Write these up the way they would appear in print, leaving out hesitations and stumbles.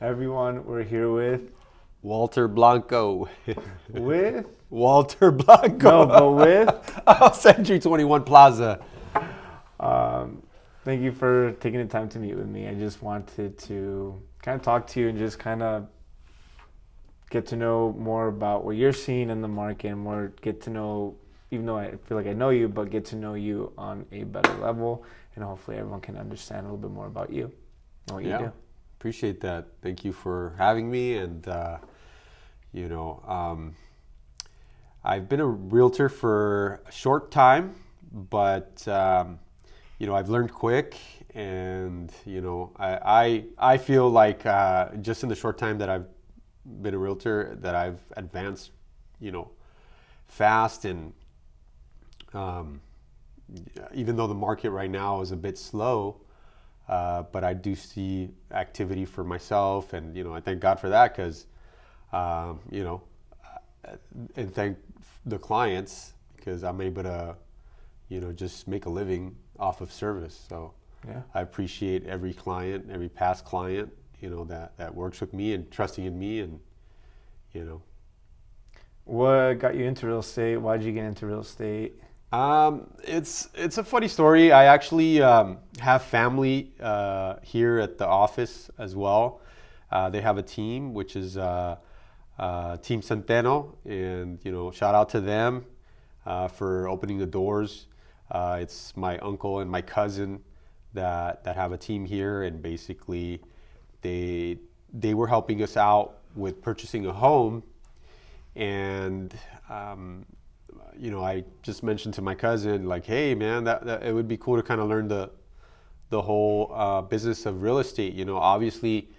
Everyone, we're here with Walter Blanco. with Walter Blanco. no, but with. Century 21 Plaza. Thank you for taking the time to meet with me. I just wanted to kind of talk to you and just kind of get to know more about what you're seeing in the market and more get to know, even though I feel like I know you, but get to know you on a better level, and hopefully everyone can understand a little bit more about you and what you do. Appreciate that. Thank you for having me. And, I've been a realtor for a short time, but, I've learned quick. And, I feel like just in the short time that I've been a realtor that I've advanced, fast. And even though the market right now is a bit slow, but I do see activity for myself, and I thank God for that because, and thank the clients because I'm able to, just make a living off of service. So Yeah. I appreciate every client, every past client, that works with me and trusting in me, and you know. What got you into real estate? Why did you get into real estate? It's a funny story. I actually have family here at the office as well. They have a team, which is Team Centeno, and shout out to them for opening the doors. It's my uncle and my cousin that have a team here, and basically they were helping us out with purchasing a home, and I just mentioned to my cousin, like, hey, man, that it would be cool to kind of learn the whole business of real estate. Obviously,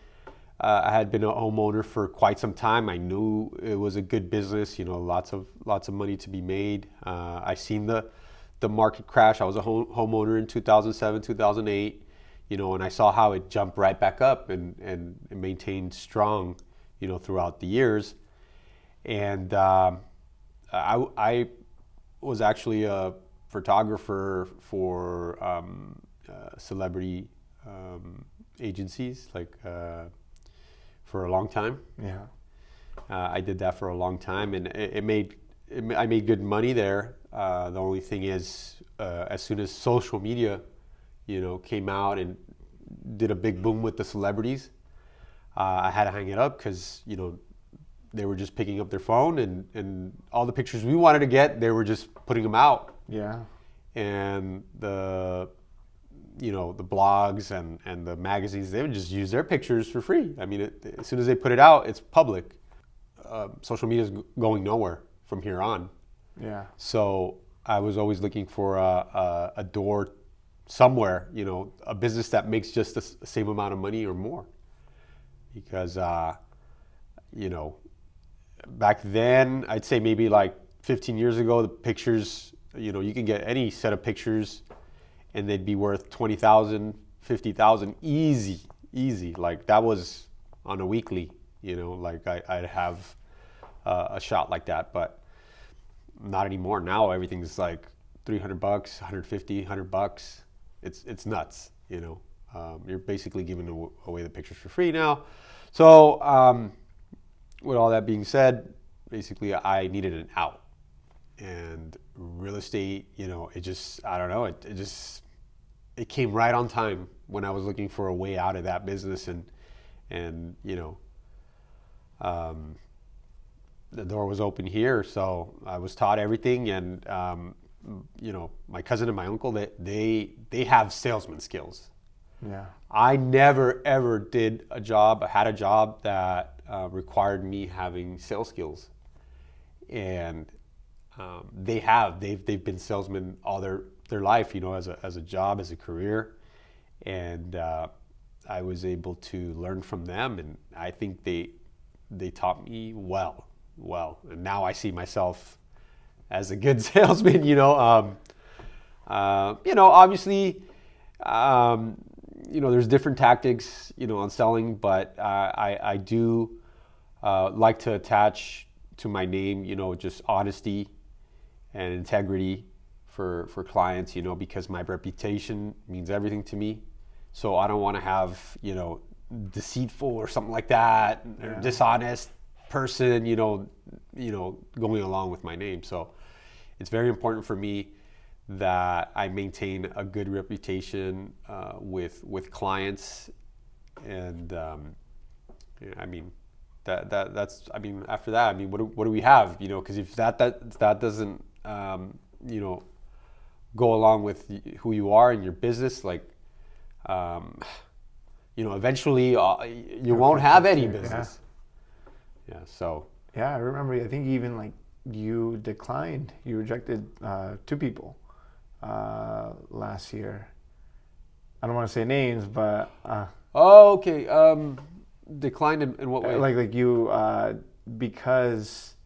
I had been a homeowner for quite some time. I knew it was a good business. Lots of money to be made. I seen the market crash. I was a homeowner in 2007, 2008. And I saw how it jumped right back up and it maintained strong, throughout the years. And I was actually a photographer for celebrity agencies, like for a long time. Yeah. I did that for a long time, and I made good money there. The only thing is, as soon as social media, came out and did a big boom with the celebrities, I had to hang it up because they were just picking up their phone, and all the pictures we wanted to get, they were just putting them out. Yeah. And the blogs and the magazines, they would just use their pictures for free. I mean, as soon as they put it out, it's public. Social media is going nowhere from here on. Yeah. So I was always looking for a door somewhere, a business that makes just the same amount of money or more. Because, back then, I'd say maybe like 15 years ago, the pictures, you can get any set of pictures and they'd be worth 20,000, 50,000 easy. Like that was on a weekly, like I'd have a shot like that, but not anymore. Now everything's like $300, $150, $100. It's nuts, You're basically giving away the pictures for free now. So, with all that being said, basically I needed an out, and real estate, it just, I don't know, it came right on time when I was looking for a way out of that business, and the door was open here, so I was taught everything, and my cousin and my uncle, they have salesman skills. Yeah. I never ever had a job that required me having sales skills, and they've been salesmen all their life, as a job, as a career, and I was able to learn from them, and I think they taught me well, and now I see myself as a good salesman. Obviously, there's different tactics, on selling, but I do like to attach to my name, just honesty and integrity for clients, because my reputation means everything to me. So I don't want to have, deceitful or something like that, or dishonest person, going along with my name. So it's very important for me that I maintain a good reputation with clients, and I mean that's I mean after that, I mean what do we have? Because if that doesn't go along with who you are and your business, like eventually you won't have any business. So I remember. I think even like you rejected 2 people last year. I don't want to say names, but okay. Declined in what way? Like you because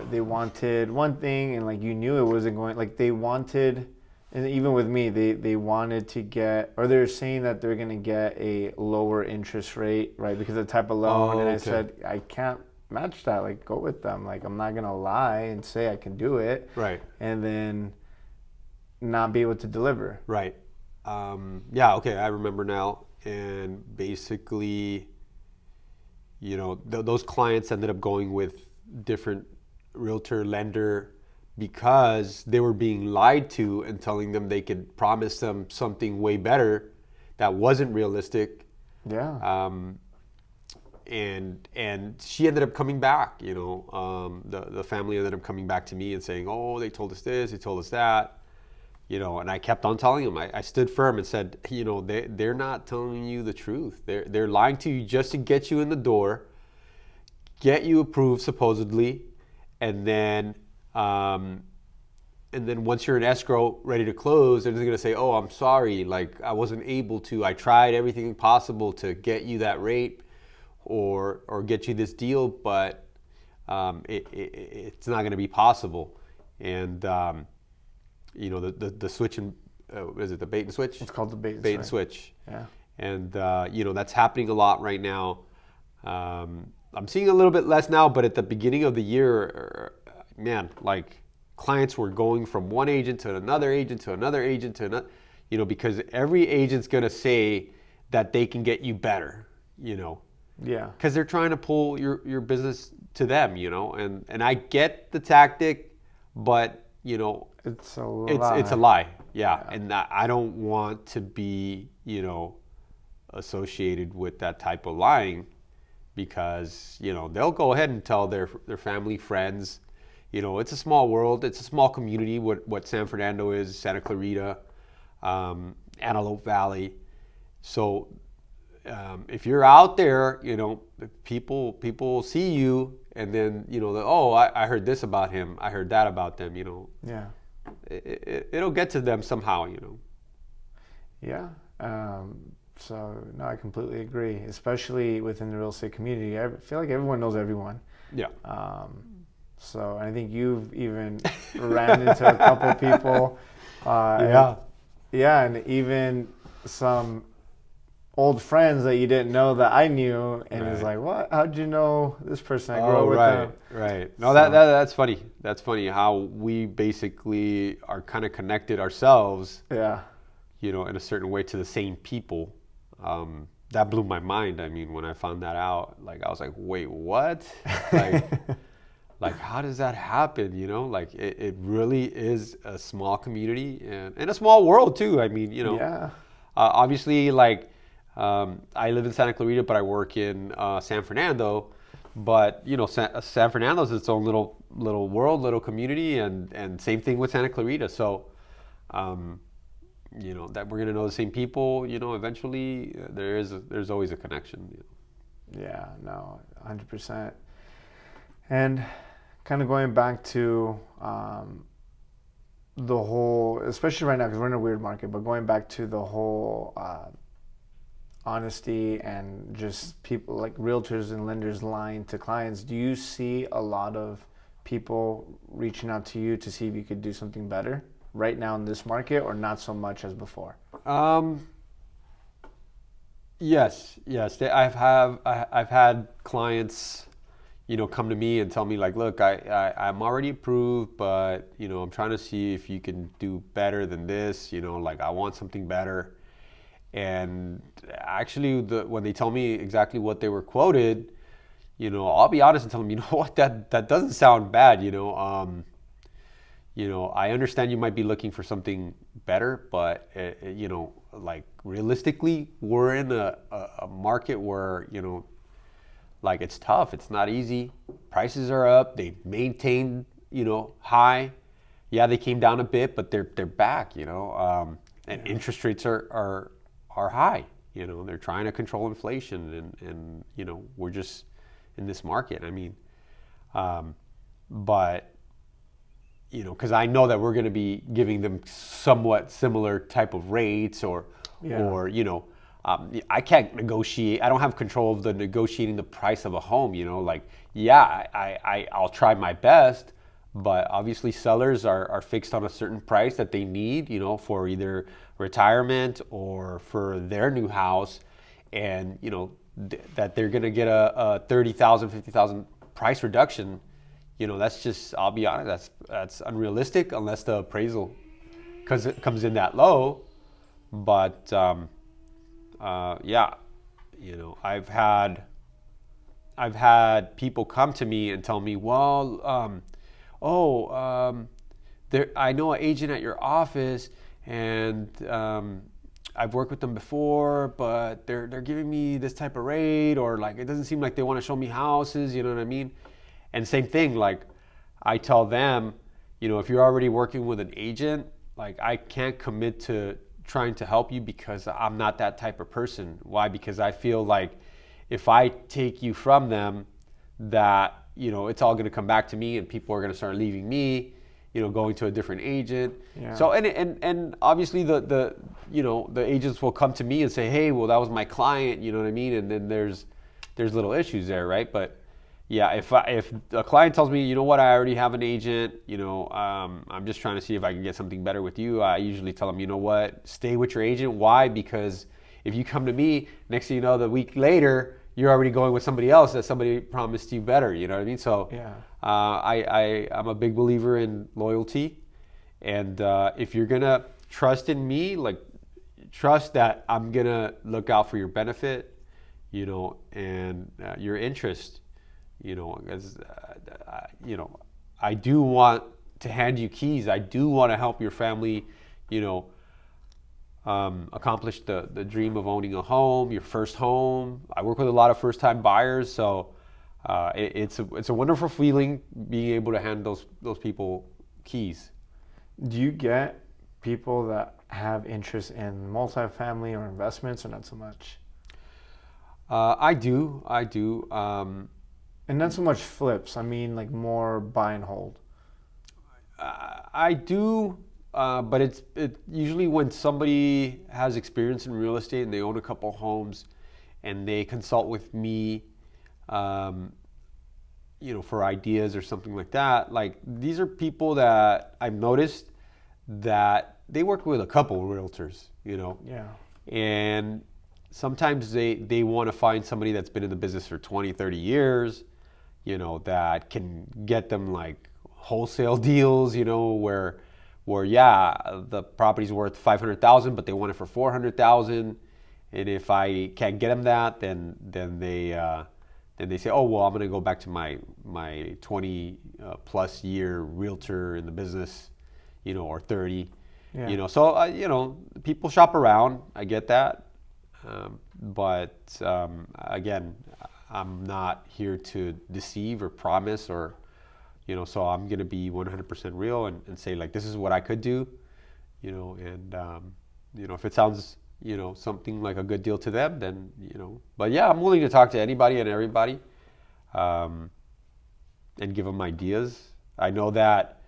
they wanted one thing, and like you knew it wasn't going. Like they wanted, and even with me, they wanted to get, or they're saying that they're going to get a lower interest rate, right? Because of the type of loan. And I said, I can't match that. Like, go with them. Like, I'm not going to lie and say I can do it. Right. And then not be able to deliver. Right. Okay. I remember now. And basically, those clients ended up going with different realtor lender because they were being lied to and telling them they could promise them something way better that wasn't realistic. Yeah. And she ended up coming back. The family ended up coming back to me and saying, "Oh, they told us this, they told us that." And I kept on telling them. I stood firm and said, they're not telling you the truth. They're lying to you just to get you in the door, get you approved supposedly, and then once you're in escrow, ready to close, they're just gonna say, "Oh, I'm sorry. Like I wasn't able to. I tried everything possible to get you that rate, or get you this deal, but it's not gonna be possible." And the switch and is it the bait and switch? It's called the bait and switch. Yeah. And that's happening a lot right now. I'm seeing a little bit less now, but at the beginning of the year, man, like clients were going from one agent to another agent to another agent to another, because every agent's gonna say that they can get you better, Yeah. because they're trying to pull your business to them, and I get the tactic, but it's a lie. It's a lie. Yeah. And I don't want to be, associated with that type of lying, because, they'll go ahead and tell their family, friends. It's a small world. It's a small community, what San Fernando is, Santa Clarita, Antelope Valley. So if you're out there, people see you, and then, I heard this about him. I heard that about them, Yeah. It'll get to them somehow, Yeah. So no, I completely agree. Especially within the real estate community, I feel like everyone knows everyone. Yeah. So I think you've even ran into a couple people. And even some old friends that you didn't know that I knew, and it's like, what? How'd you know this person? I grew up with them. Right. No, that's funny. That's funny how we basically are kind of connected ourselves. Yeah. In a certain way to the same people. That blew my mind. I mean, when I found that out, like I was like, wait, what? Like how does that happen? Like it really is a small community and a small world too. I mean, Yeah. Obviously, like. I live in Santa Clarita, but I work in San Fernando. But San Fernando is its own little world, little community, and same thing with Santa Clarita. So, that we're gonna know the same people. Eventually, there's always a connection. Yeah. No, 100%. And kind of going back to the whole, especially right now because we're in a weird market, but going back to the whole. Honesty and just people like realtors and lenders lying to clients. Do you see a lot of people reaching out to you to see if you could do something better right now in this market, or not so much as before? Yes. I've had clients, come to me and tell me like, look, I'm already approved, but I'm trying to see if you can do better than this. Like I want something better. And actually, when they tell me exactly what they were quoted, I'll be honest and tell them, what, that doesn't sound bad. I understand you might be looking for something better, but like realistically, we're in a market where like it's tough. It's not easy. Prices are up. They maintained high. Yeah, they came down a bit, but they're back. And interest rates are high. They're trying to control inflation, and we're just in this market. I mean, but because I know that we're going to be giving them somewhat similar type of rates, or I can't negotiate. I don't have control of the negotiating the price of a home. I'll try my best, but obviously sellers are fixed on a certain price that they need, for either retirement or for their new house, and that they're going to get a $30,000, $50,000 price reduction. That's just, I'll be honest, that's unrealistic unless the appraisal comes in that low. But I've had people come to me and tell me, well, I know an agent at your office, and I've worked with them before, but they're giving me this type of rate, or like it doesn't seem like they want to show me houses. You know what I mean? And same thing, like I tell them, if you're already working with an agent, like I can't commit to trying to help you because I'm not that type of person. Why? Because I feel like if I take you from them, that it's all going to come back to me, and people are going to start leaving me, going to a different agent. Yeah. So and obviously the agents will come to me and say, hey, well, that was my client, you know what I mean? And then there's little issues there, right? But yeah, if a client tells me, you know what, I already have an agent, I'm just trying to see if I can get something better with you, I usually tell them, you know what, stay with your agent. Why? Because if you come to me, next thing you know, the week later, you're already going with somebody else that somebody promised you better. You know what I mean? So yeah. I'm a big believer in loyalty. And if you're going to trust in me, like trust that I'm going to look out for your benefit, and your interest. Because I do want to hand you keys. I do want to help your family, accomplish the dream of owning a home, your first home. I work with a lot of first-time buyers, so it's a wonderful feeling being able to hand those people keys. Do you get people that have interest in multifamily or investments, or not so much? I do. And not so much flips. I mean, like more buy and hold. I do, but it's usually when somebody has experience in real estate and they own a couple homes, and they consult with me, for ideas or something like that. Like these are people that I've noticed that they work with a couple of realtors, Yeah. And sometimes they want to find somebody that's been in the business for 20, 30 years. That can get them like wholesale deals, where the property's worth $500,000, but they want it for $400,000. And if I can't get them that, then they say, oh, well, I'm going to go back to my 20 plus year realtor in the business, or 30, yeah. So, people shop around. I get that. But again, I'm not here to deceive or promise, or, so I'm going to be 100% real and say, like, this is what I could do, and, if it sounds, something like a good deal to them, then, but yeah, I'm willing to talk to anybody and everybody, and give them ideas. I know that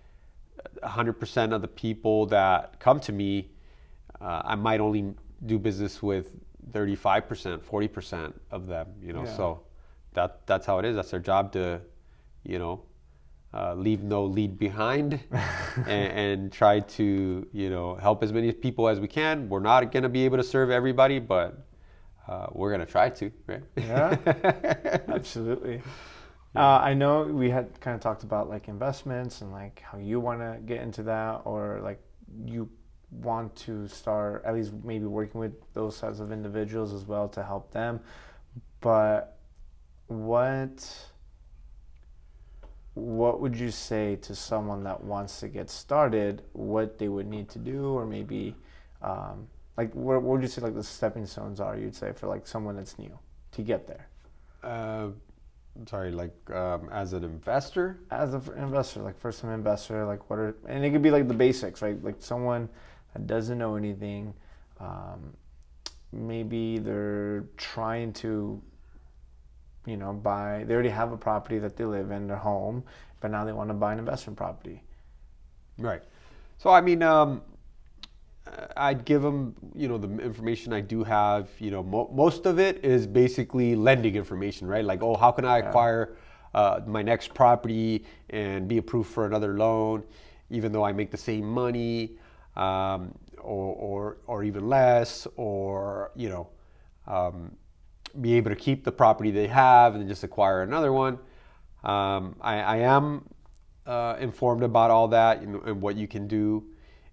100% of the people that come to me, I might only do business with 35%, 40% of them, yeah. So that's how it is. That's their job to, leave no lead behind and try to, help as many people as we can. We're not going to be able to serve everybody, but we're going to try to, right? Yeah, absolutely. I know we had kind of talked about like investments and like how you want to get into that, or like you want to start at least maybe working with those types of individuals as well to help them. But what would you say to someone that wants to get started, what they would need to do, or maybe like what would you say like the stepping stones are, you'd say, for like someone that's new to get there? Sorry, like as an investor? As an investor, like first time investor, like what are, and it could be like the basics, right? Like someone that doesn't know anything, maybe they're trying to, buy, they already have a property that they live in, their home, but now they want to buy an investment property. Right. So, I mean, I'd give them, the information I do have. Most of it is basically lending information, right? Like, oh, how can I acquire my next property and be approved for another loan, even though I make the same money, or even less, or be able to keep the property they have and then just acquire another one. I am informed about all that and what you can do.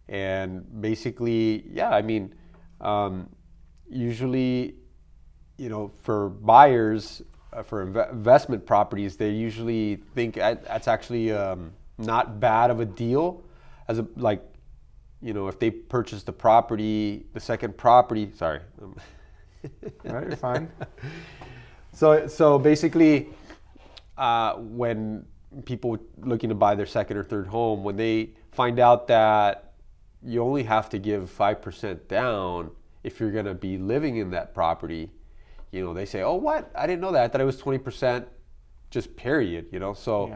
And basically, usually, for buyers, for investment properties, they usually think that's actually not bad of a deal. If they purchase the second property, sorry. No, you're fine. So basically, when people looking to buy their second or third home, when they find out that you only have to give 5% down if you're going to be living in that property, they say, oh, what? I didn't know that. I thought it was 20% just period, So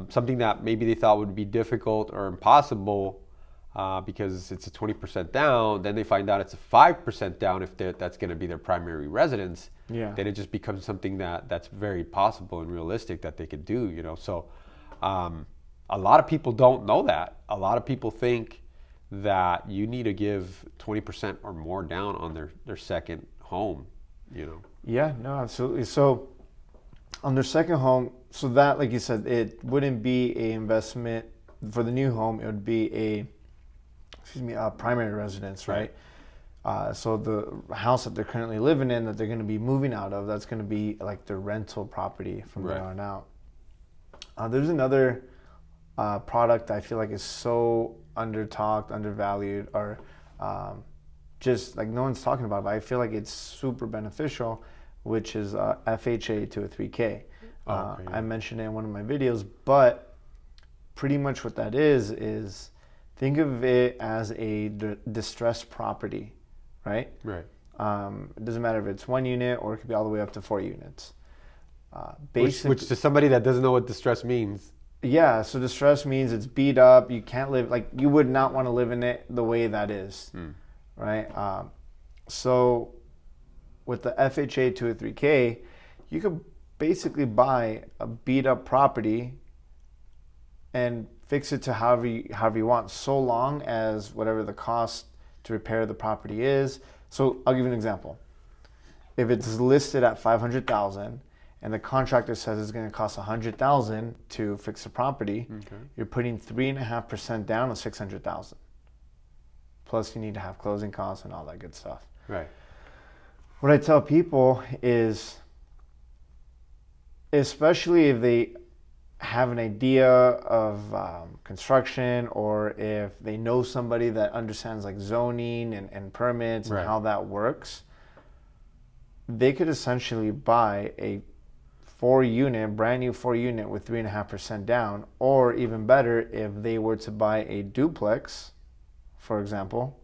something that maybe they thought would be difficult or impossible because it's a 20% down, then they find out it's a 5% down if that's going to be their primary residence. Yeah. Then it just becomes something that's very possible and realistic that they could do, So a lot of people don't know that. A lot of people think that you need to give 20% or more down on their second home, Yeah, no, absolutely. So on their second home, so that, like you said, it wouldn't be a investment for the new home. It would be a primary residence, right? So the house that they're currently living in, that they're going to be moving out of, that's going to be like their rental property from there on out. There's another product I feel like is so under-talked, undervalued, or just like no one's talking about it, but I feel like it's super beneficial, which is FHA 203K. I mentioned it in one of my videos, but pretty much what that is think of it as a distressed property, right? Right. It doesn't matter if it's 1 unit or it could be all the way up to 4 units. Which to somebody that doesn't know what distress means. Yeah, so distress means it's beat up. You can't live, like you would not want to live in it the way that is, right? So with the FHA 203K, you could basically buy a beat up property and fix it to however you want, so long as whatever the cost to repair the property is. So I'll give you an example. If it's listed at $500,000 and the contractor says it's going to cost $100,000 to fix the property, you're putting 3.5% down on $600,000. Plus you need to have closing costs and all that good stuff. Right. What I tell people is, especially if they have an idea of construction, or if they know somebody that understands like zoning and permits and how that works, they could essentially buy a 4-unit, brand new 4-unit with 3.5% down, or even better, if they were to buy a duplex, for example,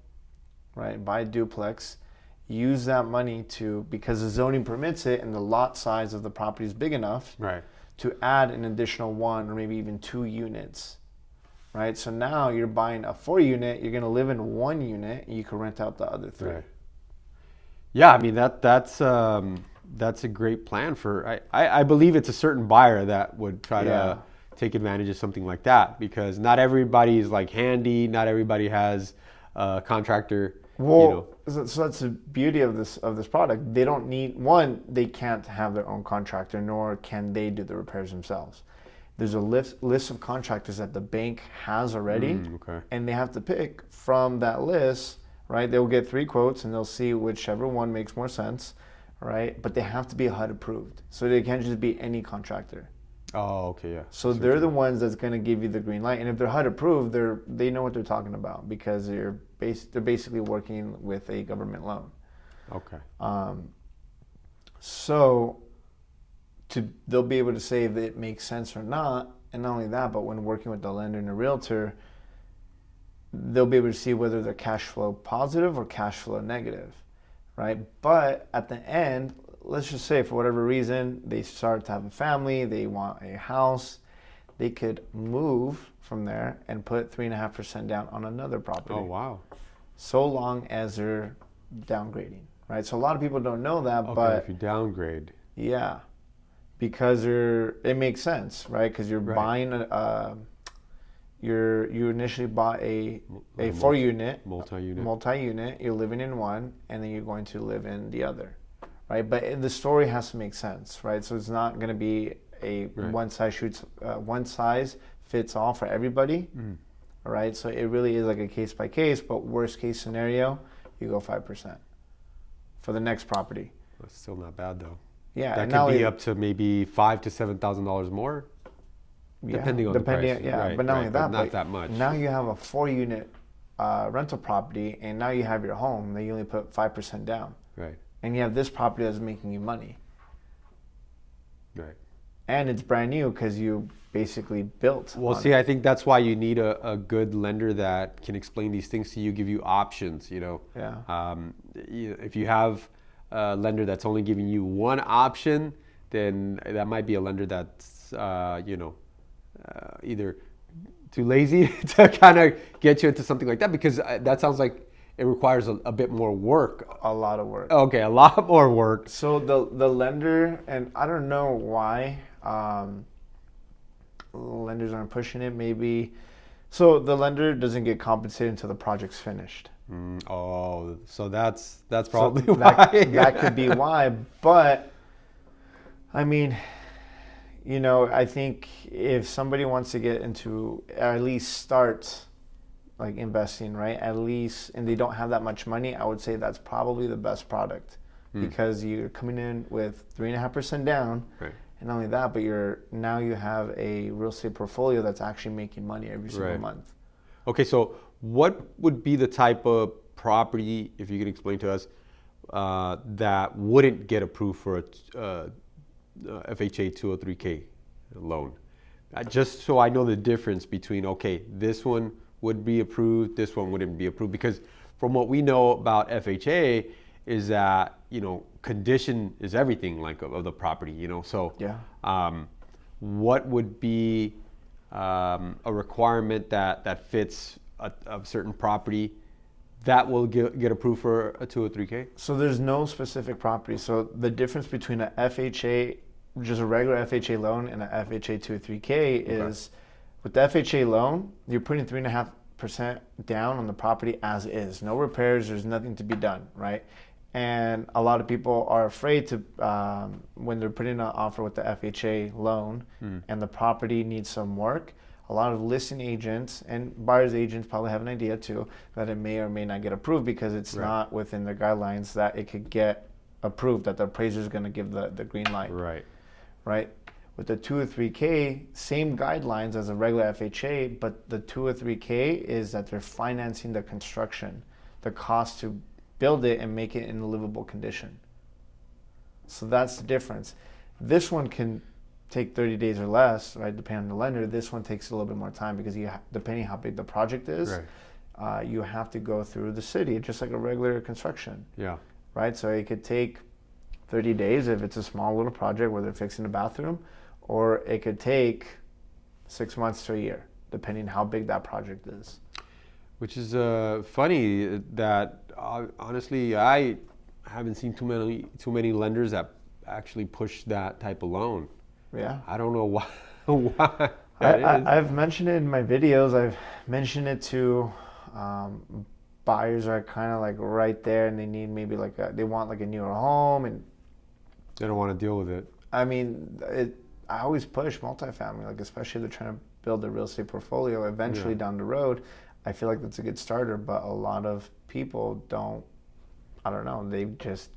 right? Buy a duplex, use that money because the zoning permits it and the lot size of the property is big enough, right, to add an additional 1 or maybe even 2 units, right? So now you're buying a 4-unit, you're going to live in 1 unit, and you can rent out the other 3. Right. Yeah, I mean that's a great plan for. I believe it's a certain buyer that would try to take advantage of something like that, because not everybody's like handy, not everybody has a contractor. Well, so that's the beauty of this product. They don't need, one, they can't have their own contractor, nor can they do the repairs themselves. there's a list of contractors that the bank has already, Okay. and they have to pick from that list, right? They'll get 3 quotes and they'll see whichever one makes more sense, right? But they have to be HUD approved, so they can't just be any contractor. Oh, okay, yeah. So they're the ones that's going to give you the green light, and if they're HUD approved, they know what they're talking about because they're basically working with a government loan. Okay. So they'll be able to say if it makes sense or not, and not only that, but when working with the lender and a realtor, they'll be able to see whether they're cash flow positive or cash flow negative, right? But at the end, let's just say for whatever reason they start to have a family, they want a house, they could move from there and put 3.5% down on another property. Oh, wow. So long as they're downgrading, right? So a lot of people don't know that, Okay, but if you downgrade. yeah, because it makes sense, right? Because you're Right. buying you initially bought a Like a 4-unit multi-unit. You're living in one, and then you're going to live in the other, right? But the story has to make sense, right? So it's not going to be a Right. one size fits all for everybody, all right? So it really is like a case by case. But worst case scenario, you go 5% for the next property. That's still not bad though. Yeah, That and could now be up to maybe $5,000 to $7,000 more, depending on the price. Yeah, Right, but not right, only but that, not but that much. now you have a 4-unit rental property, and now you have your home. Then you only put 5% down, Right, and you have this property that's making you money, right. and it's brand new because you basically built. Well, on see, it. I think that's why you need a good lender that can explain these things to you, give you options. Yeah. If you have a lender that's only giving you one option, then that might be a lender that's either too lazy to kind of get you into something like that, because that sounds like it requires a bit more work. A lot of work. Okay, a lot more work. So the lender, and I don't know why lenders aren't pushing it. Maybe so the lender doesn't get compensated until the project's finished. Oh, so that's probably So why. that could be why. But I mean, I think if somebody wants to get into, or at least start like investing, right? At least, and they don't have that much money, I would say that's probably the best product because you're coming in with 3.5% down. Right. And not only that, but now you have a real estate portfolio that's actually making money every single Right. month. Okay, so what would be the type of property, if you could explain to us, that wouldn't get approved for a FHA 203K loan? Just so I know the difference between, okay, this one would be approved, this one wouldn't be approved. Because from what we know about FHA is that, condition is everything, like of the property, So Yeah. what would be a requirement that fits a certain property that will get approved for a 203K? So there's no specific property. So the difference between a FHA, just a regular FHA loan, and a FHA 203K is with the FHA loan, you're putting 3.5% down on the property as is. No repairs, there's nothing to be done, right? And a lot of people are afraid to, when they're putting an offer with the FHA loan and the property needs some work, a lot of listing agents and buyer's agents probably have an idea too that it may or may not get approved because it's not within their guidelines that it could get approved, that the appraiser is going to give the green light. Right? With the 203K, same guidelines as a regular FHA, but the 203K is that they're financing the construction, the cost to build it and make it in a livable condition. So that's the difference. This one can take 30 days or less, right? Depending on the lender. This one takes a little bit more time because depending how big the project is, you have to go through the city, just like a regular construction. Yeah. Right? So it could take 30 days if it's a small little project where they're fixing a bathroom, or it could take 6 months to a year, depending how big that project is. Which is funny that honestly I haven't seen too many lenders that actually push that type of loan. Yeah. I don't know why. why that is. I've mentioned it in my videos. I've mentioned it to buyers are kind of like right there, and they need maybe they want like a newer home, and They don't want to deal with it. I mean I always push multifamily, like especially if they're trying to build a real estate portfolio eventually down the road. I feel like that's a good starter, but a lot of people don't. I don't know. They just.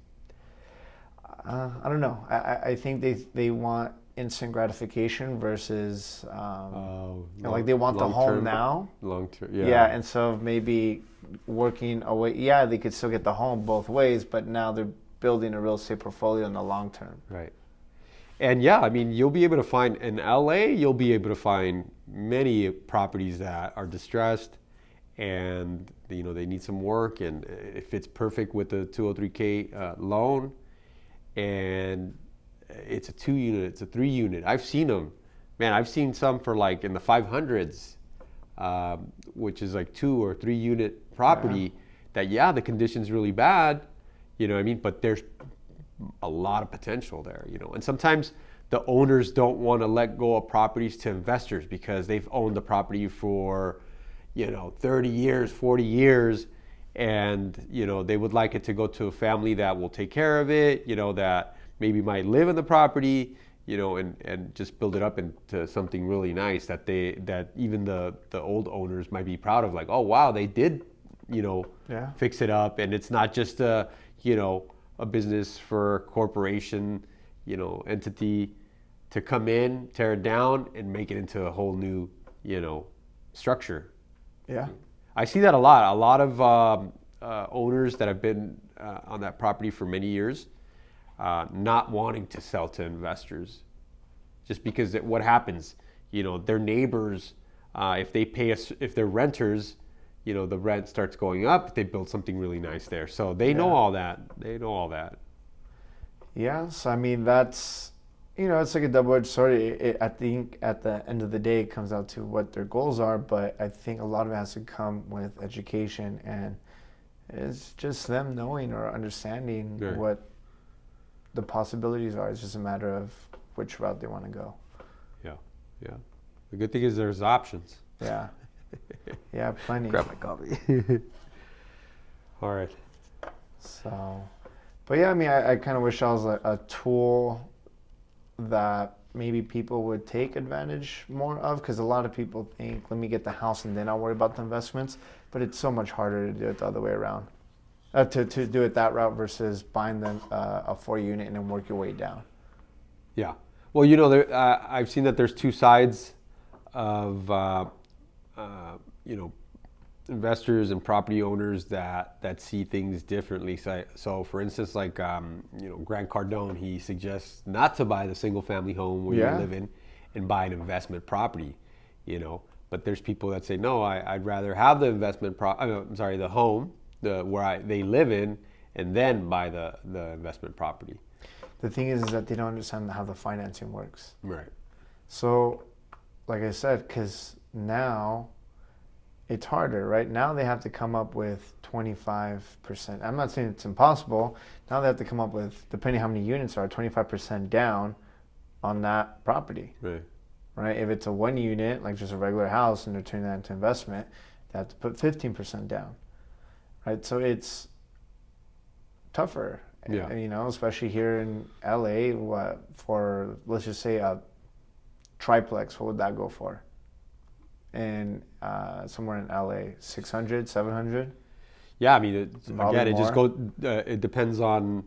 I don't know. I think they want instant gratification versus like they want the home now. Long term, Yeah, and so maybe working away. Yeah, they could still get the home both ways, but now they're building a real estate portfolio in the long term. Right. And yeah, I mean, you'll be able to find in LA, you'll be able to find many properties that are distressed and they need some work, and it fits perfect with the 203K loan, and it's a 2-unit, it's a 3-unit. I've seen them. Man, I've seen some for like in the 500s, which is like 2 or 3 unit property that, the condition's really bad, you know what I mean? But there's a lot of potential there, and sometimes the owners don't want to let go of properties to investors because they've owned the property for 30 years, 40 years, and they would like it to go to a family that will take care of it, that maybe might live in the property, and just build it up into something really nice that even the old owners might be proud of, like, oh wow, they did fix it up, and it's not just a business for a corporation, entity to come in, tear it down, and make it into a whole new, structure. Yeah. I see that a lot. A lot of owners that have been on that property for many years, not wanting to sell to investors, just because what happens, their neighbors, if they pay us, if they're renters, the rent starts going up. They build something really nice there, so they know all that. Yeah, so I mean that's it's like a double-edged sword. I think at the end of the day it comes out to what their goals are, but I think a lot of it has to come with education, and it's just them knowing or understanding what the possibilities are. It's just a matter of which route they want to go. Yeah. The good thing is there's options. Yeah. Yeah, plenty. Grab my coffee. All right. So, but yeah, I mean, I kind of wish I was a tool that maybe people would take advantage more of, because a lot of people think, let me get the house and then I'll worry about the investments, but it's so much harder to do it the other way around. To do it that route versus buying them a 4-unit and then work your way down. Yeah. Well, I've seen that there's two sides of investors and property owners that see things differently. So for instance, like Grant Cardone, he suggests not to buy the single family home where you live in and buy an investment property. But there's people that say, no, I'd rather have the the home, they live in, and then buy the investment property. The thing is that they don't understand how the financing works. Right. So, like I said, because now it's harder, right? Now they have to come up with 25%. I'm not saying it's impossible. Now they have to come up with, depending how many units are, 25% down on that property. Right? If it's a 1-unit, like just a regular house, and they're turning that into investment, they have to put 15% down. Right? So it's tougher. Yeah. Especially here in LA, let's just say a triplex, what would that go for? And somewhere in LA, 600, 700? Yeah, I mean, it depends on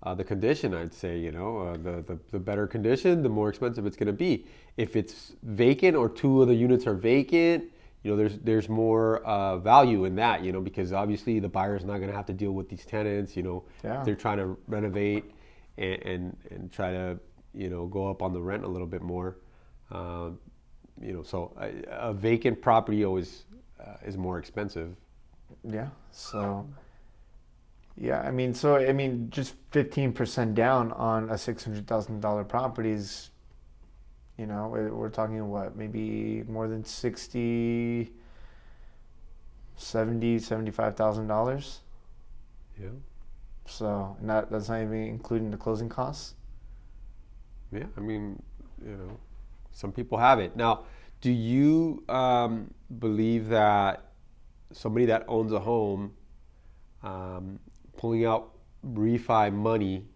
the condition, I'd say. The better condition, the more expensive it's going to be. If it's vacant or 2 of the units are vacant, there's more value in that, because obviously the buyer's not going to have to deal with these tenants. They're trying to renovate and try to go up on the rent a little bit more. So a vacant property always is more expensive. Yeah. So, yeah, just 15% down on a $600,000 property is, we're talking what, maybe more than $60,000, $75,000. Yeah. So, and that's not even including the closing costs. Yeah, I mean, some people have it. Now, do you believe that somebody that owns a home, pulling out refi money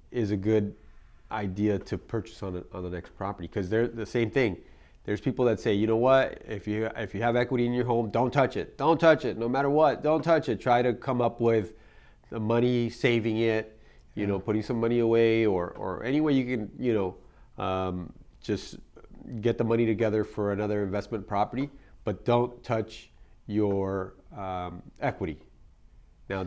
is a good idea to purchase on the next property, because they're the same thing. There's people that say, you know what, if you have equity in your home, don't touch it, no matter what, don't touch it. Try to come up with the money, saving it, putting some money away, or any way you can, just get the money together for another investment property, but don't touch your equity. Now,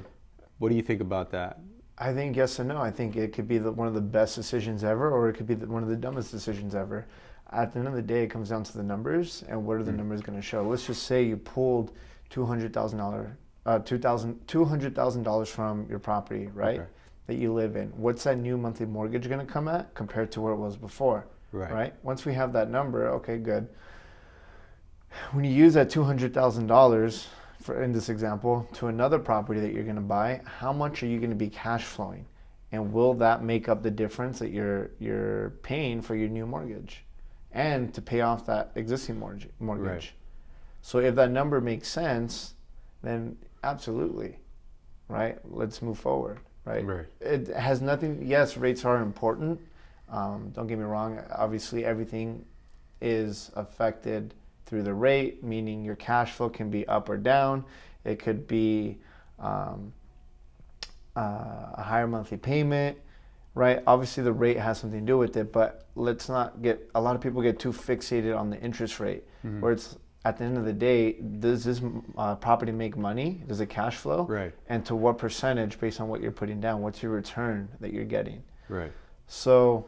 what do you think about that? I think yes and no. I think it could be one of the best decisions ever, or it could be one of the dumbest decisions ever. At the end of the day, it comes down to the numbers and what are the numbers going to show. Let's just say you pulled $200,000 from your property, right? Okay. That you live in. What's that new monthly mortgage going to come at compared to where it was before? Right? Once we have that number, okay, good. When you use that $200,000 in this example to another property that you're going to buy, how much are you going to be cash flowing, and will that make up the difference that you're paying for your new mortgage and to pay off that existing mortgage? Right. So if that number makes sense, then absolutely, right? Let's move forward, right? It has nothing. Yes, rates are important. Don't get me wrong. Obviously, everything is affected through the rate, meaning your cash flow can be up or down. It could be a higher monthly payment, right? Obviously, the rate has something to do with it, but let's not get, a lot of people get too fixated on the interest rate, where it's, at the end of the day, does this property make money? Does it cash flow? Right. And to what percentage based on what you're putting down? What's your return that you're getting? Right. So,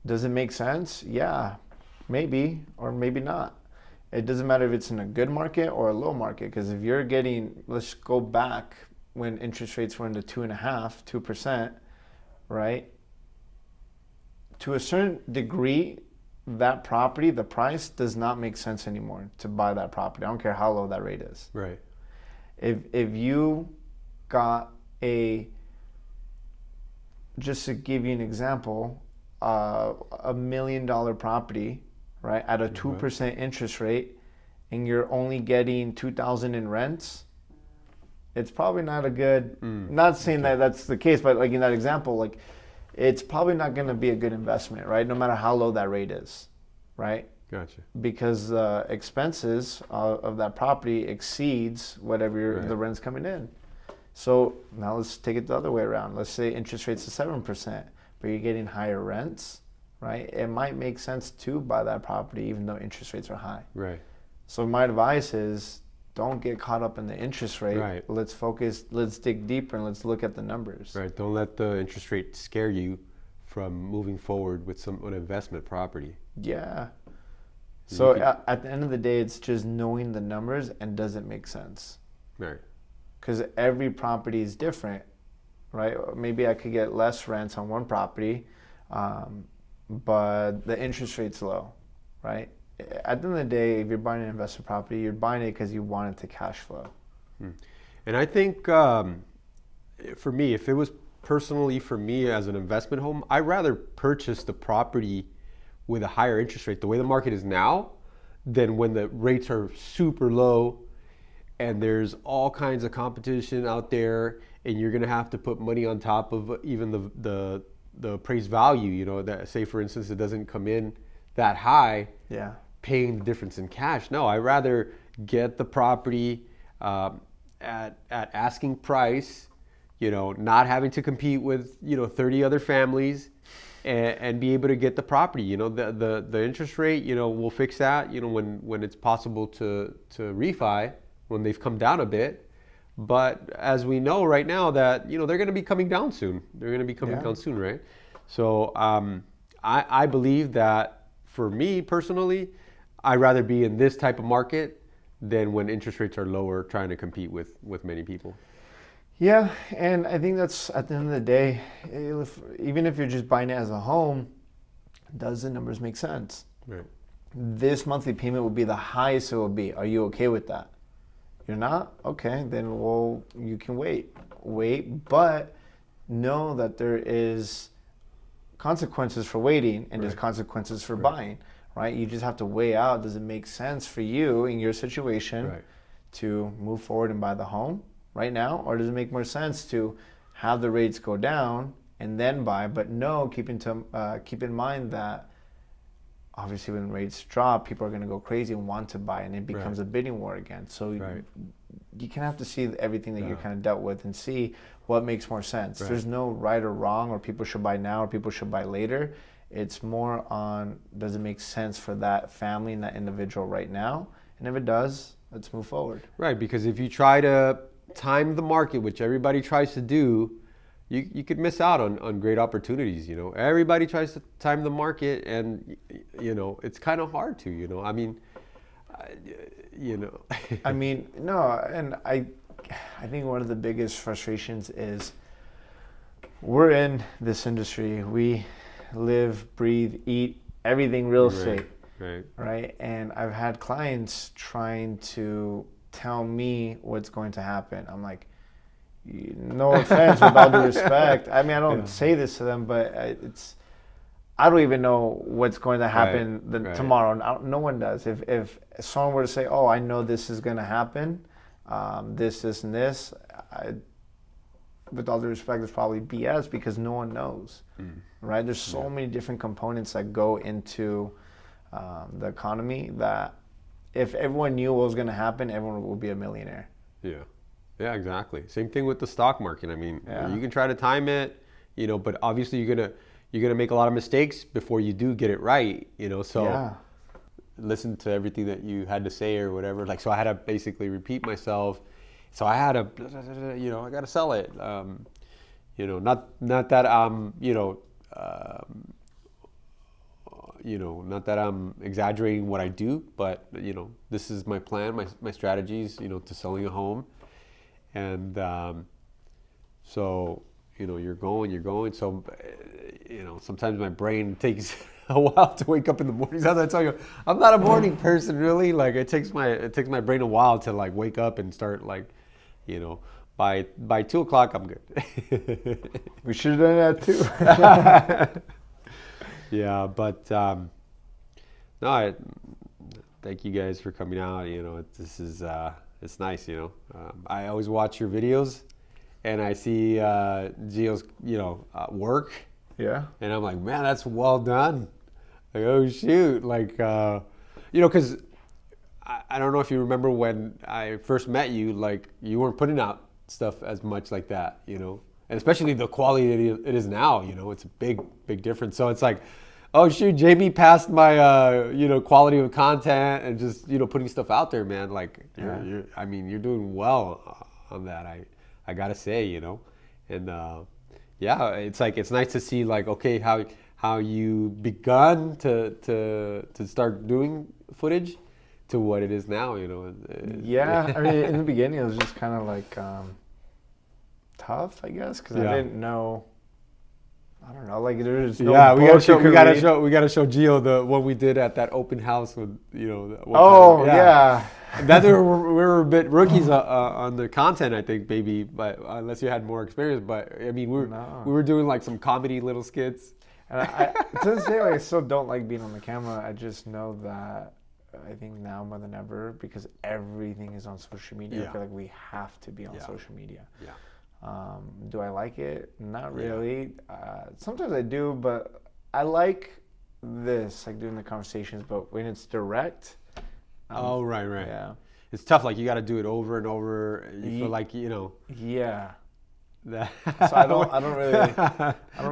does it make sense? Yeah. Maybe, or maybe not. It doesn't matter if it's in a good market or a low market, because if you're getting, let's go back when interest rates were into 2%, right? To a certain degree, that property, the price does not make sense anymore to buy that property. I don't care how low that rate is. Right. If you got just to give you an example, $1 million property, right, at a 2% interest rate, and you're only getting $2,000 in rents, it's probably not a good, not saying that that's the case, but like in that example, like it's probably not going to be a good investment, right? No matter how low that rate is, right? Gotcha. Because the expenses of that property exceeds whatever the rent's coming in. So now let's take it the other way around. Let's say interest rates are 7%, but you're getting higher rents, right? It might make sense to buy that property even though interest rates are high. Right. So my advice is don't get caught up in the interest rate. Right. Let's focus, let's dig deeper, and let's look at the numbers. Right. Don't let the interest rate scare you from moving forward with an investment property. Yeah. So at the end of the day, it's just knowing the numbers and does it make sense? Right. Because every property is different, right? Maybe I could get less rents on one property, but the interest rate's low, right? At the end of the day, if you're buying an investment property, you're buying it because you want it to cash flow. And I think for me, if it was personally for me as an investment home, I'd rather purchase the property with a higher interest rate, the way the market is now, than when the rates are super low and there's all kinds of competition out there, and you're going to have to put money on top of even the appraised value, that, say for instance, it doesn't come in that high. Yeah. Paying the difference in cash. No, I'd rather get the property at asking price, not having to compete with 30 other families, and be able to get the property. The interest rate, we'll fix that, when it's possible to refi, when they've come down a bit. But as we know right now that they're going to be coming down soon. They're going to be coming down soon, right? So I believe that for me personally, I'd rather be in this type of market than when interest rates are lower, trying to compete with many people. Yeah, and I think that's, at the end of the day, even if you're just buying it as a home, does the numbers make sense? Right. This monthly payment would be the highest it will be. Are you okay with that? You're not? Okay, then you can wait, but know that there is consequences for waiting, and there's consequences for buying. Right? You just have to weigh out, does it make sense for you in your situation to move forward and buy the home right now? Or does it make more sense to have the rates go down and then buy. But no, keep in mind that obviously when rates drop, people are going to go crazy and want to buy, and it becomes a bidding war again. So you kind of have to see everything that you're kind of dealt with and see what makes more sense. There's no right or wrong, or people should buy now or people should buy later. It's more on, does it make sense for that family and that individual right now? And if it does, let's move forward. Right, because if you try to time the market, which everybody tries to do, you could miss out on great opportunities. Everybody tries to time the market, and it's kind of hard to. I mean, I mean, no, and I think one of the biggest frustrations is we're in this industry. We live, breathe, eat everything real estate, right? And I've had clients trying to tell me what's going to happen. I'm like, no offense, with all due respect. I mean, I don't say this to them, but I don't even know what's going to happen tomorrow. No one does. If someone were to say, oh, I know this is going to happen, this, and this, with all due respect, it's probably BS, because no one knows, right? There's so many different components that go into the economy that if everyone knew what was going to happen, everyone would be a millionaire. Yeah, exactly. Same thing with the stock market. I mean, you can try to time it, but obviously you're gonna make a lot of mistakes before you do get it right, So listen to everything that you had to say or whatever. Like, so I had to basically repeat myself. So I had to, I got to sell it. Not that I'm, not that I'm exaggerating what I do, but this is my plan, my strategies, to selling a home. And so you're going. So sometimes my brain takes a while to wake up in the mornings. As I tell you, I'm not a morning person really. Like, it takes my brain a while to like wake up and start like, by 2:00 I'm good. We should have done that too. Yeah, but no, thank you guys for coming out. This is it's nice. I always watch your videos, and I see Gio's work. Yeah. And I'm like, man, that's well done. Like, oh shoot, like because I don't know if you remember when I first met you, like you weren't putting out stuff as much like that, and especially the quality it is now, it's a big difference. So it's like, oh shoot, Jamie passed my quality of content and just putting stuff out there, man. Like you're doing well on that. I gotta say, and it's nice to see like, okay, how you begun to start doing footage to what it is now, Yeah, I mean, in the beginning it was just kind of like tough, I guess, because I didn't know. I don't know, like there's no we gotta show Gio the what we did at that open house with that we were a bit rookies on the content, I think, maybe, but unless you had more experience. But I mean, we were doing like some comedy little skits. And I to this day, I still don't like being on the camera. I just know that I think now more than ever, because everything is on social media, I feel like we have to be on social media. Do I like it? Not really. Sometimes I do, but I like this, like doing the conversations, but when it's direct. Right. Yeah. It's tough. Like, you got to do it over and over. You feel like, Yeah. So I don't really.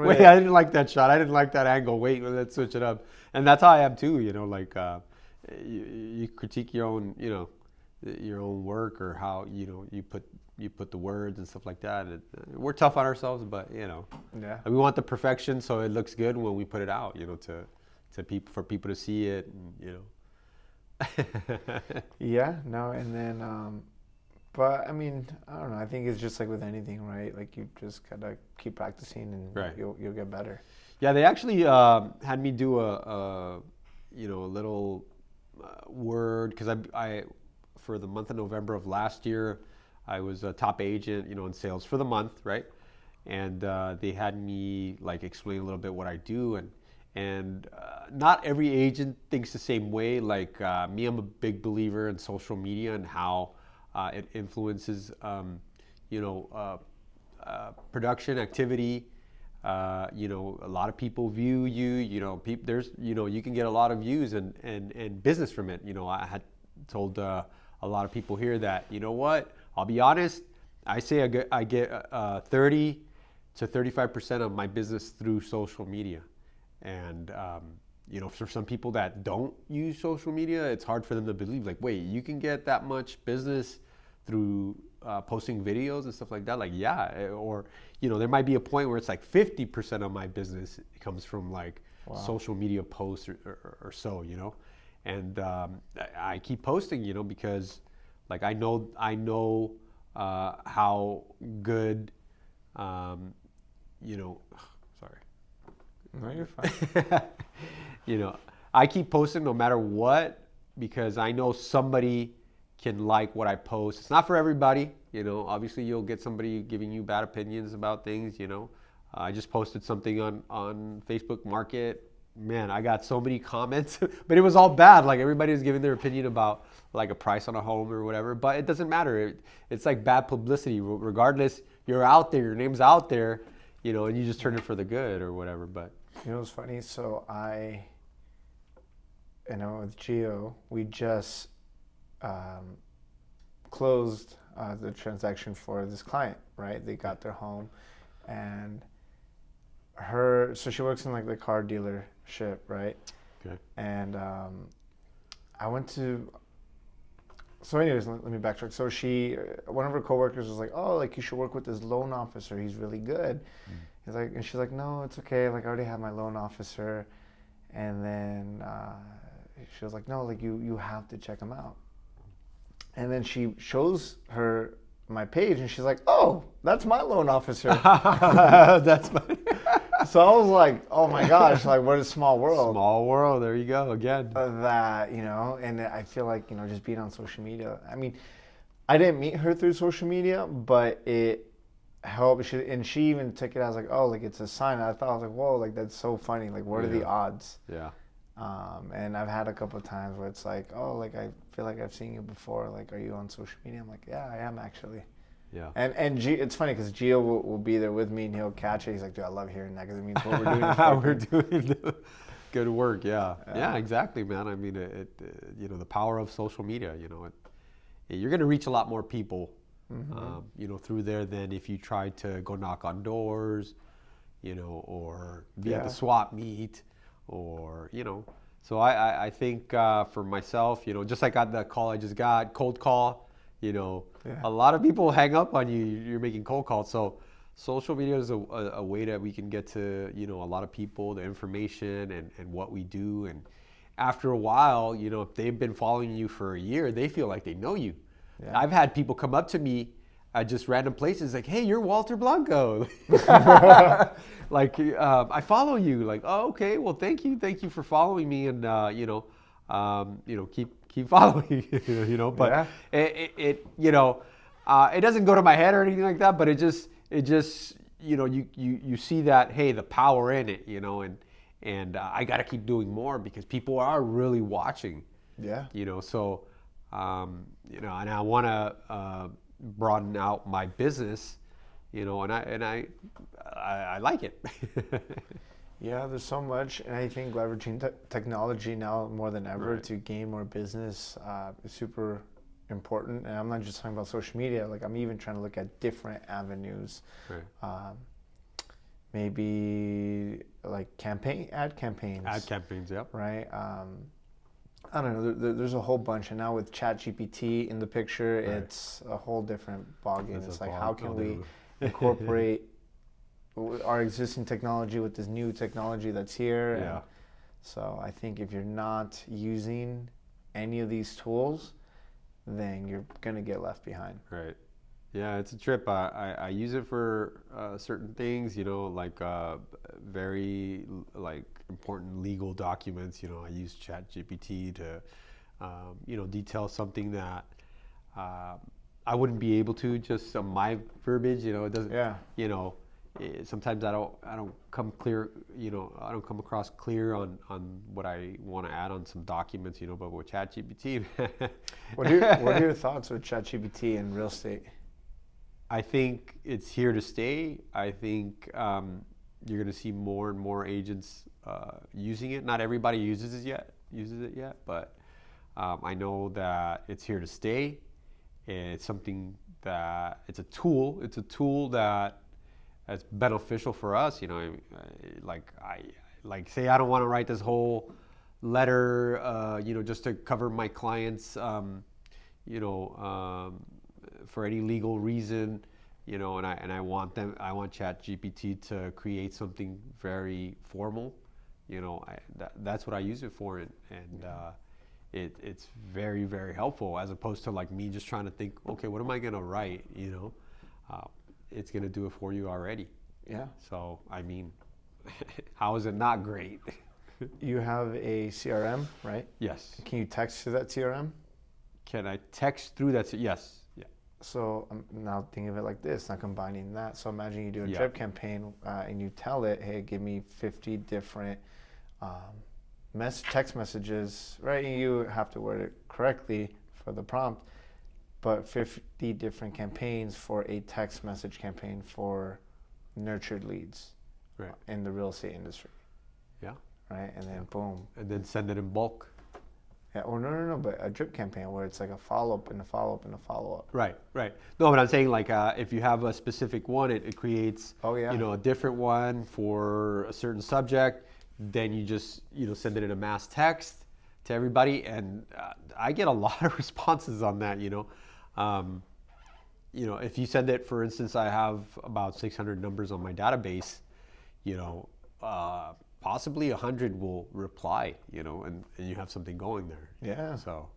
Wait, I didn't like that shot. I didn't like that angle. Wait, let's switch it up. And that's how I am too. Like you critique your own, your own work, or how you put the words and stuff like that. We're tough on ourselves, but we want the perfection, so it looks good when we put it out. To people, for people to see it. And, Yeah. No. And then. But I mean, I don't know. I think it's just like with anything, right? Like, you just gotta keep practicing, and you'll get better. Yeah, they actually had me do a little word, because I for the month of November of last year, I was a top agent, in sales for the month, right? And they had me like explain a little bit what I do, and not every agent thinks the same way. Like me, I'm a big believer in social media and how it influences, production activity, You know, a lot of people view you. You know, there's, you know, you can get a lot of views and business from it. You know, I had told a lot of people here that, you know what, I'll be honest. I say I get 30 to 35% of my business through social media, and you know, for some people that don't use social media, it's hard for them to believe. Like, wait, you can get that much business through posting videos and stuff like that? Like, yeah. Or, you know, there might be a point where it's like 50% of my business comes from like social media posts or so, you know. And I keep posting, you know, because like I know how good, you know, sorry. No, you're fine. You know, I keep posting no matter what, because I know somebody can like what I post. It's not for everybody, you know. Obviously, you'll get somebody giving you bad opinions about things, you know. I just posted something on Facebook Market. Man, I got so many comments, but it was all bad. Like, everybody was giving their opinion about like a price on a home or whatever. But it doesn't matter. It's like bad publicity. Regardless, you're out there. Your name's out there, you know, and you just turn it for the good or whatever. But you know what's funny? So you know, with Geo, we just closed the transaction for this client, right? They got their home, and so she works in like the car dealership, right? okay. And I went to, so anyways, let me backtrack. So one of her coworkers was like, oh, like you should work with this loan officer. He's really good. He's like, and she's like, no, it's okay. Like, I already have my loan officer. And then she was like, no, like you have to check him out. And then she shows her my page, and she's like, oh, that's my loan officer. That's funny. So I was like, oh my gosh, like, what a small world. Small world. There you go again. That, you know, and I feel like, you know, just being on social media. I mean, I didn't meet her through social media, but it helped. She even took it as like, oh, like it's a sign. I thought, I was like, whoa, like that's so funny. Like, what are the odds? Yeah. And I've had a couple of times where it's like, oh, like I feel like I've seen you before. Like, are you on social media? I'm like, yeah, I am actually. Yeah. And it's funny because Gio will be there with me, and he'll catch it. He's like, dude, I love hearing that because it means what we're doing is we're doing good work. Yeah. Yeah, exactly, man. I mean, you know, the power of social media, you know, you're going to reach a lot more people, you know, through there than if you tried to go knock on doors, you know, or be at the swap meet, or, you know. So I think for myself, you know, just like the call I just got, cold call, you know, a lot of people hang up on you. You're making cold calls. So social media is a way that we can get to, you know, a lot of people, the information and what we do. And after a while, you know, if they've been following you for a year, they feel like they know you. Yeah. I've had people come up to me at just random places like, hey, you're Walter Blanco. Like, I follow you. Like, oh, okay, well, thank you for following me, and you know, keep following. You know, but it you know, it doesn't go to my head or anything like that. But it just you know, you see that, hey, the power in it, you know, and I got to keep doing more because people are really watching. Yeah. You know, so you know, and I want to broaden out my business, you know, and I like it. Yeah, there's so much, and I think leveraging technology now more than ever to gain more business is super important. And I'm not just talking about social media. Like, I'm even trying to look at different avenues. Right. Maybe like ad campaigns. Ad campaigns, yep. Right. I don't know. There's a whole bunch, and now with ChatGPT in the picture, it's a whole different ballgame. It's like, how can we incorporate our existing technology with this new technology that's here? Yeah. And so I think if you're not using any of these tools, then you're gonna get left behind. Right. Yeah, it's a trip. I use it for certain things, you know, like very like important legal documents. You know, I use ChatGPT to, you know, detail something that I wouldn't be able to just on my verbiage. You know, it doesn't. Yeah. You know, sometimes I don't come clear. You know, I don't come across clear on what I want to add on some documents. You know, but with ChatGPT. What are your thoughts with ChatGPT in real estate? I think it's here to stay. I think you're going to see more and more agents using it. Not everybody uses it yet, but I know that it's here to stay. It's something that it's a tool. It's a tool that is beneficial for us. You know, like say I don't want to write this whole letter, you know, just to cover my clients, you know, for any legal reason, you know, and I want ChatGPT to create something very formal, you know, that's what I use it for, and it's very, very helpful, as opposed to like me just trying to think, okay, what am I gonna write, you know, it's gonna do it for you already. Yeah. So I mean, how is it not great? You have a CRM, right? Yes. Can you text to that CRM? Can I text through that? Yes. Yeah. So now think of it like this, not combining that. So imagine you do a Yeah. drip campaign and you tell it, hey, give me 50 different text messages, right? And you have to word it correctly for the prompt, but 50 different campaigns for a text message campaign for nurtured leads, Right. in the real estate industry. Yeah. Right? And then boom. And then send it in bulk. Yeah, or no, but a drip campaign where it's like a follow-up and a follow-up and a follow-up. Right. No, but I'm saying like if you have a specific one, it creates you know, a different one for a certain subject. Then you just, you know, send it in a mass text to everybody, and I get a lot of responses on that. You know, if you send it, for instance, I have about 600 numbers on my database. You know, possibly 100 will reply, you know, and you have something going there. Yeah. So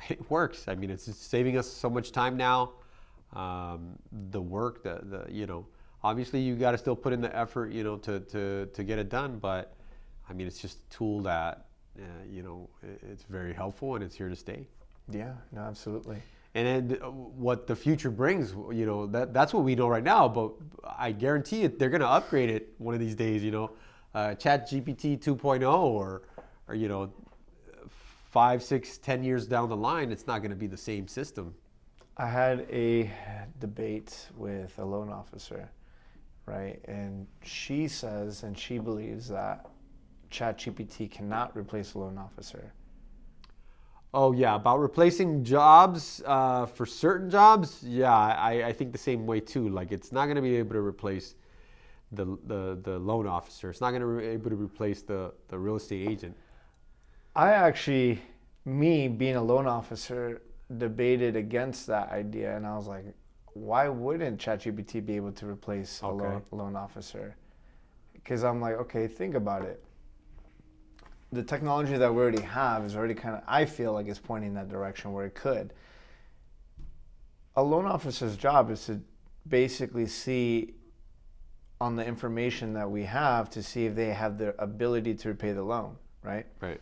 it works. I mean, it's just saving us so much time now. The work, the you know, obviously you got to still put in the effort, you know, to get it done. But I mean, it's just a tool that, you know, it's very helpful, and it's here to stay. Yeah, no, absolutely. And then what the future brings, you know, that's what we know right now. But I guarantee it, they're going to upgrade it one of these days, you know. ChatGPT 2.0 or, you know, 5, 6, 10 years down the line, it's not going to be the same system. I had a debate with a loan officer, right? And she says, and she believes that ChatGPT cannot replace a loan officer. Oh yeah, about replacing jobs for certain jobs. Yeah, I think the same way too. Like, it's not going to be able to replace the loan officer. It's not going to be able to replace the real estate agent. I actually, me being a loan officer, debated against that idea, and I was like, why wouldn't ChatGPT be able to replace a loan officer? Because I'm like, okay, think about it. The technology that we already have is already kind of, I feel like it's pointing in that direction where it could. A loan officer's job is to basically see on the information that we have to see if they have the ability to repay the loan, right? Right.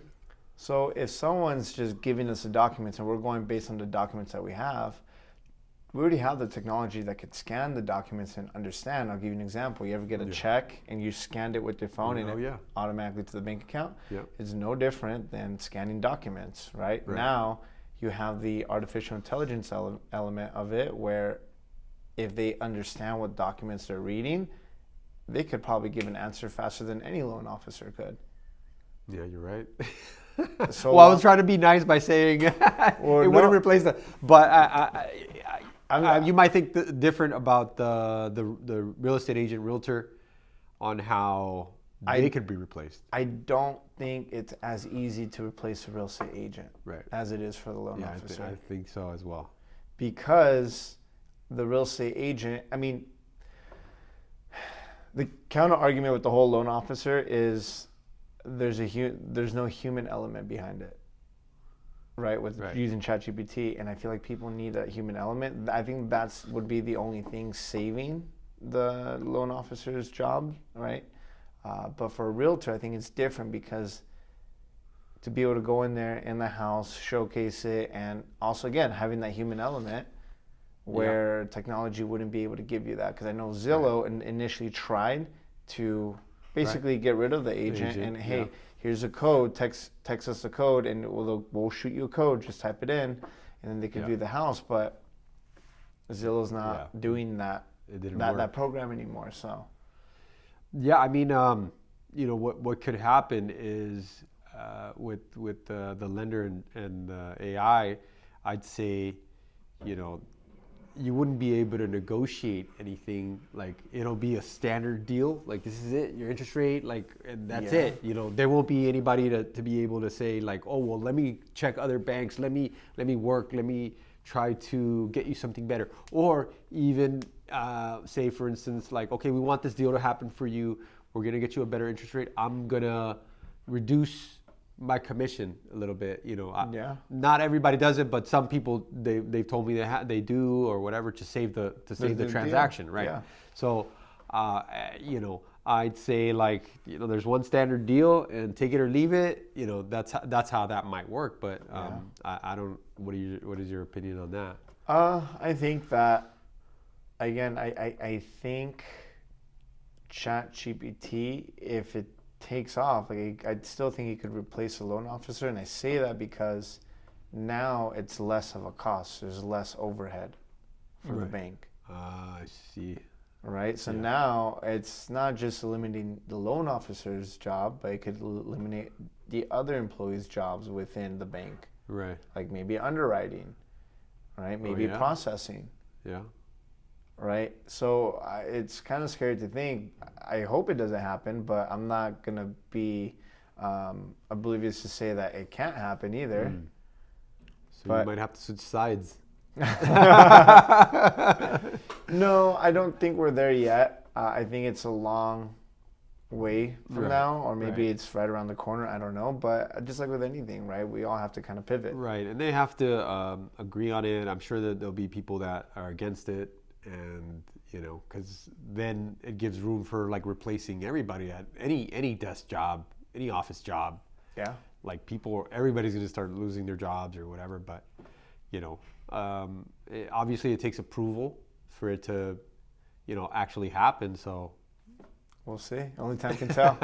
So if someone's just giving us the documents and we're going based on the documents that we already have the technology that could scan the documents and understand. I'll give you an example. You ever get a check and you scanned it with your phone and it automatically to the bank account? Yeah. It's no different than scanning documents, right? Now you have the artificial intelligence element of it, where if they understand what documents they're reading, they could probably give an answer faster than any loan officer could. Yeah, you're right. So well, I was trying to be nice by saying it wouldn't replace that, but you might think different about the real estate agent, realtor, on how they could be replaced. I don't think it's as easy to replace a real estate agent as it is for the loan officer. I think so as well. Because the real estate agent, I mean, the counter argument with the whole loan officer is there's no human element behind it, right? With using ChatGPT, and I feel like people need that human element. I think would be the only thing saving the loan officer's job, right? But for a realtor, I think it's different, because to be able to go in there in the house, showcase it, and also, again, having that human element where technology wouldn't be able to give you that. Because I know Zillow initially tried to basically get rid of the agent and, hey, here's a code, text us the code, and we'll shoot you a code, just type it in, and then they could view the house. But Zillow's not doing that program anymore. So Yeah, I mean, what could happen is with the lender and the AI, I'd say, you know, you wouldn't be able to negotiate anything. Like it'll be a standard deal. Like this is it, your interest rate, like, and that's Yeah. it. You know, there won't be anybody to be able to say like, oh well, let me check other banks. Let me work. Let me try to get you something better. Or even say for instance, like, okay, we want this deal to happen for you. We're gonna get you a better interest rate. I'm gonna reduce my commission a little bit. You know, Yeah. not everybody does it, but some people they've told me they do or whatever to save the deal. transaction, right? Yeah. So, I'd say like there's one standard deal and take it or leave it. You know, that's how that might work. But I don't. What is your opinion on that? I think that again, I think ChatGPT, if it takes off, like I still think it could replace a loan officer, and I say that because now it's less of a cost. There's less overhead for the Right. bank, I see. right? So Yeah. now it's not just eliminating the loan officer's job, but it could eliminate the other employees' jobs within the bank, Right. like maybe underwriting, right? Maybe yeah. processing. Yeah. Right, so it's kind of scary to think. I hope it doesn't happen, but I'm not gonna be oblivious to say that it can't happen either. So But- you might have to switch sides. No, I don't think we're there yet. I think it's a long way from Right, now, or maybe right. it's right around the corner. I don't know, but just like with anything, right? We all have to kind of pivot. Right, and they have to agree on it. I'm sure that there'll be people that are against it, and because then it gives room for like replacing everybody at any desk job, any office job. Yeah. Like everybody's going to start losing their jobs or whatever. But obviously it takes approval for it to actually happen. So We'll see. Only time can tell.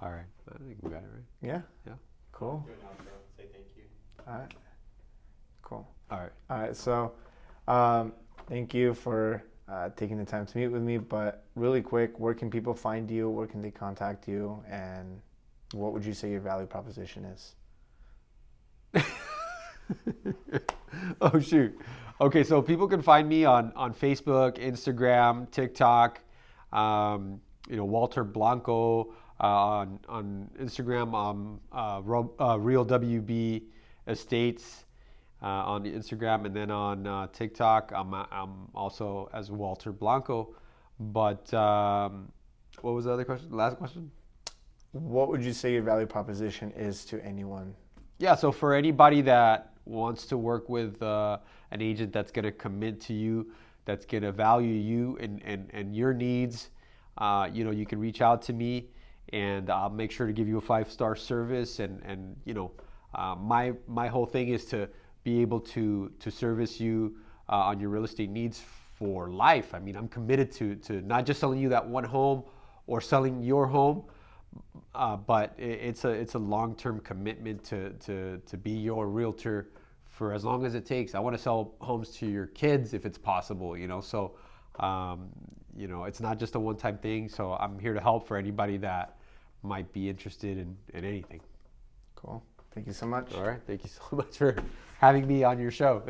all right, I think we got it right. Yeah. Yeah. Cool. Do an outro. Say thank you. All right. Cool. All right. All right, so thank you for taking the time to meet with me. But really quick, where can people find you? Where can they contact you? And what would you say your value proposition is? Oh shoot. Okay, so people can find me on Facebook, Instagram, TikTok. Walter Blanco on Instagram. Real WB Estates on the Instagram, and then on TikTok, I'm also as Walter Blanco. But what was the other question? Last question. What would you say your value proposition is to anyone? Yeah, so for anybody that wants to work with an agent that's going to commit to you, that's going to value you and your needs, you can reach out to me, and I'll make sure to give you a 5-star service. And my whole thing is to be able to service you on your real estate needs for life. I mean, I'm committed to not just selling you that one home or selling your home, but it's a long-term commitment to be your realtor for as long as it takes. I want to sell homes to your kids if it's possible, so it's not just a one-time thing. So I'm here to help for anybody that might be interested in anything. Cool. Thank you so much. All right, thank you so much for having me on your show.